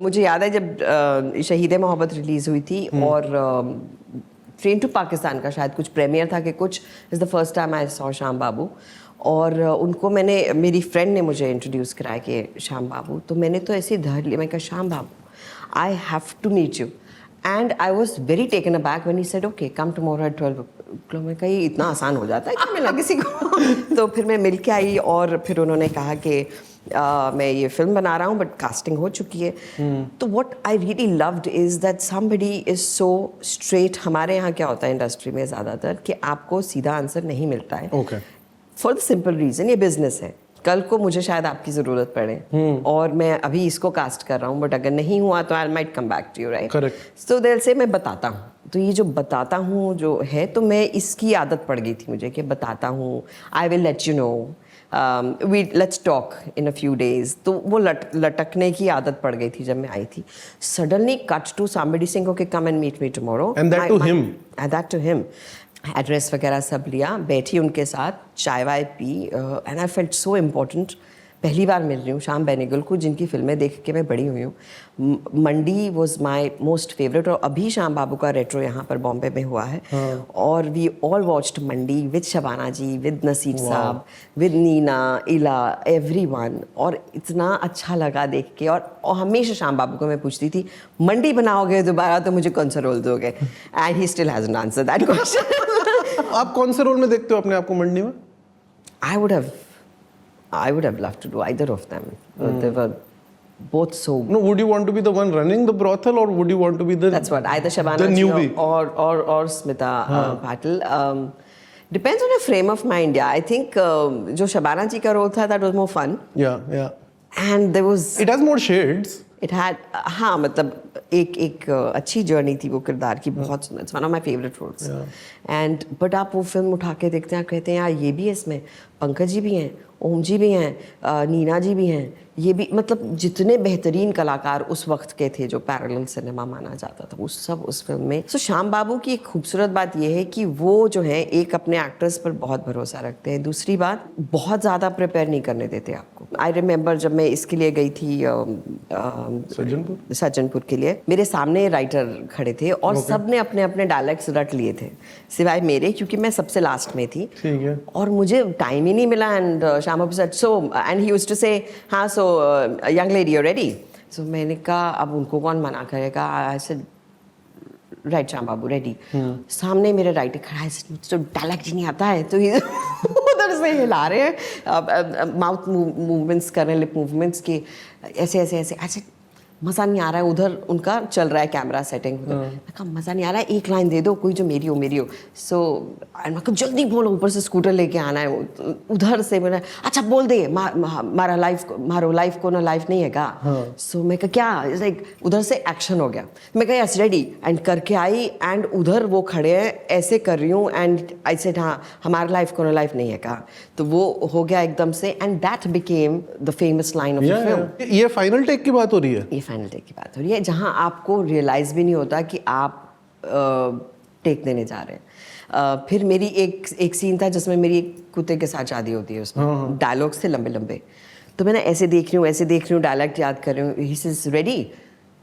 मुझे याद है जब शहीद मोहब्बत रिलीज़ हुई थी और ट्रेन टू पाकिस्तान का शायद कुछ प्रीमियर था कि कुछ is the first time I saw Shyam Babu और उनको मैंने मेरी फ्रेंड ने मुझे इंट्रोड्यूस कराया कि श्याम बाबू, तो मैंने तो ऐसे ही धर लिया, मैं कहा Shyam Babu I have to meet you and I was very taken aback when he said okay come tomorrow at 12 o'clock। मैं कहा ये इतना आसान हो जाता है कि मिला किसी को तो फिर मैं मिल के आई और फिर उन्होंने कहा कि मैं ये फिल्म बना रहा हूँ बट कास्टिंग हो चुकी है। तो what I really loved is that somebody is so straight. हमारे यहाँ क्या होता है इंडस्ट्री में ज़्यादातर कि आपको सीधा आंसर नहीं मिलता है फॉर द सिंपल रीज़न ये बिजनेस है, कल को मुझे शायद आपकी ज़रूरत पड़े और मैं अभी इसको कास्ट कर रहा हूँ बट अगर नहीं हुआ तो I might come back to you, right? Correct. So there से मैं बताता हूँ, तो ये जो बताता हूँ जो है तो मैं इसकी आदत पड़ गई थी मुझे कि बताता हूँ, I will let you know, we let's talk in a few days. तो वो लटकने की आदत पड़ गई थी जब मैं आई थी। Suddenly cut to somebody saying okay come and meet me tomorrow and that to him, that to him। Address वगैरह सब लिया, बैठी उनके साथ, चाय Y P and I felt so important. पहली बार मिल रही हूँ श्याम बेनेगल को जिनकी फिल्में देख के मैं बड़ी हुई हूँ। मंडी वॉज माई मोस्ट फेवरेट और अभी श्याम बाबू का रेट्रो यहाँ पर बॉम्बे में हुआ है और we all watched Mandi with Shabana ji, with Naseem साहब, विद नीना, इला, एवरीवन। और इतना अच्छा लगा देख के और हमेशा श्याम बाबू को मैं पूछती थी मंडी बनाओगे दोबारा तो मुझे कौन सा रोल दोगे, and he still hasn't answered that question. आप कौन से रोल में देखते हो अपने आप को मंडी में? I would have loved to do either of them. They were both so. No, would you want to be the one running the brothel, or would you want to be the? That's what either Shabana or Smita Patil. Depends on your frame of mind. Yeah, I think जो शबाना जी का role था that was more fun. Yeah. And there was. It has more shades. It had हाँ मतलब एक अच्छी journey थी वो किरदार की, बहुत सुंदर। It's one of my favourite roles. And but आप वो फिल्म उठा के देखते हैं, कहते हैं यार ये भी है इसमें, पंकज जी भी हैं, ओम जी भी हैं, नीना जी भी हैं, ये भी, मतलब जितने बेहतरीन कलाकार उस वक्त के थे जो पैरेलल सिनेमा माना जाता था वो सब उस फिल्म में। सो श्याम बाबू की एक खूबसूरत बात ये है कि वो जो है एक अपने एक्टर्स पर बहुत भरोसा रखते हैं, दूसरी बात बहुत ज़्यादा प्रिपेयर नहीं करने देते आपको। आई रिमेंबर जब मैं इसके लिए गई थी सज्जनपुर के लिए, मेरे सामने राइटर खड़े थे और सब ने अपने अपने डायलॉग्स रट लिए थे सिवाय मेरे, क्योंकि मैं सबसे लास्ट में थी। ठीक है। और मुझे टाइम ही नहीं मिला and Shyam Babu said so and he used to say हाँ सो young lady you're ready। so मैंने कहा अब उनको कौन मना करेगा। I said right Shyam Babu ready. सामने मेरे राइटर खड़ा है, मुझे तो डायलॉग ही नहीं आता है, तो उधर से हिला रहे हैं, माउथ मूवमेंट्स कर रहे हैं, लिप मूवमेंट्स की ऐसे ऐसे ऐसे ऐसे, मज़ा नहीं आ रहा है। उधर उनका चल रहा है कैमरा सेटिंग, मैं कहा मज़ा नहीं आ रहा है, एक लाइन दे दो कोई जो मेरी हो। सो मैं कहा जल्दी बोलो, ऊपर से स्कूटर लेके आना है। उधर से मैंने अच्छा बोल दे मारो लाइफ को ना लाइफ नहीं है का। सो मैं कहा क्या, लाइक उधर से एक्शन हो गया। मैं कहा यस रेडी एंड करके आई एंड उधर वो खड़े हैं, ऐसे कर रही हूँ एंड आई सेड हाँ हमारा लाइफ को ना लाइफ नहीं है का। तो वो हो गया एकदम से and that became the famous line of the film. ये फाइनल टेक की बात हो रही है? फाइनल टेक की बात हो रही है जहां आपको रियलाइज भी नहीं होता कि आप टेक देने जा रहे हैं। फिर मेरी एक सीन था जिसमें मेरी एक कुत्ते के साथ शादी होती है, उसमें डायलॉग्स थे लंबे लंबे, तो मैंने ऐसे देख रही हूँ डायलॉग याद कर रही हूँ। He says ready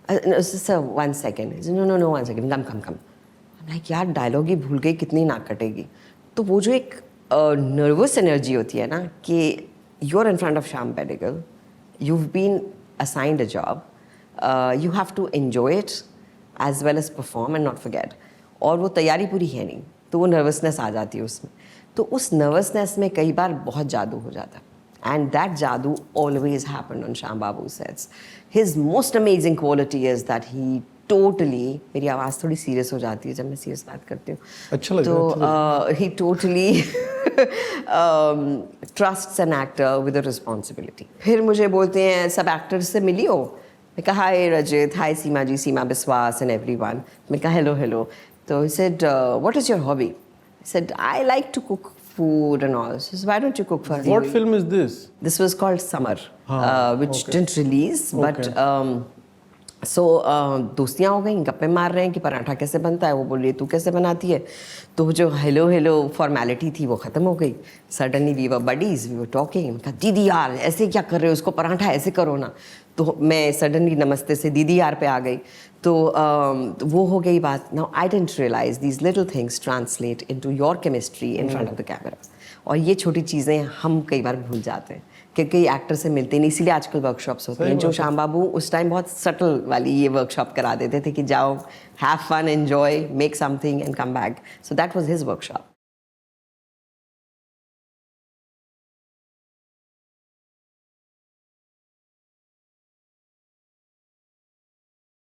sir 1 second, no 1 second come like यार डायलॉग ही भूल गई, कितनी नाक कटेगी। तो वो जो एक नर्वस एनर्जी होती है ना कि you are in front of Shyam Benegal, you have been assigned a job, you have to enjoy it as well as perform and not forget। और वो तैयारी पूरी है नहीं तो वो नर्वसनेस आ जाती है उसमें, तो उस नर्वसनेस में कई बार बहुत जादू हो जाता है एंड दैट जादू always happened on Shyam Babu sets. His most amazing quality is that he totally, मेरी आवाज़ थोड़ी सीरियस हो जाती है जब मैं सीरियस बात करती हूँ, अच्छा लगता तो he totally trusts an actor with a responsibility. फिर मुझे बोलते हैं सब एक्टर्स से मिली हो? मैं कहा hi Rajit, hi Seema ji, Seema Biswas and everyone. मैं कहा हेलो। तो he said what is your hobby? I said I like to cook food and all. So why don't you cook for me? What film is this? This was called Summer, which didn't release, but दोस्तियाँ हो गई, गप्पे मार रहे हैं कि पराठा कैसे बनता है, वो बोल रही है तू कैसे बनाती है। तो जो हेलो फॉर्मेलिटी थी वो ख़त्म हो गई। Suddenly we were buddies, we were talking. कहा दीदी यार ऐसे क्या कर रहे हो, उसको पराठा ऐसे करो ना। तो मैं सडनली नमस्ते से दीदी यार पे आ गई, तो वो हो गई बात. Now I didn't realise these little things translate into your chemistry in front of the camera. और ये छोटी चीज़ें हम कई बार भूल जाते हैं क्योंकि एक्टर से मिलते नहीं, इसीलिए आजकल वर्कशॉप्स होते हैं. जो श्याम बाबू उस टाइम बहुत सटल वाली ये वर्कशॉप करा देते थे कि जाओ, have fun, enjoy, make something and come back. So that was his workshop.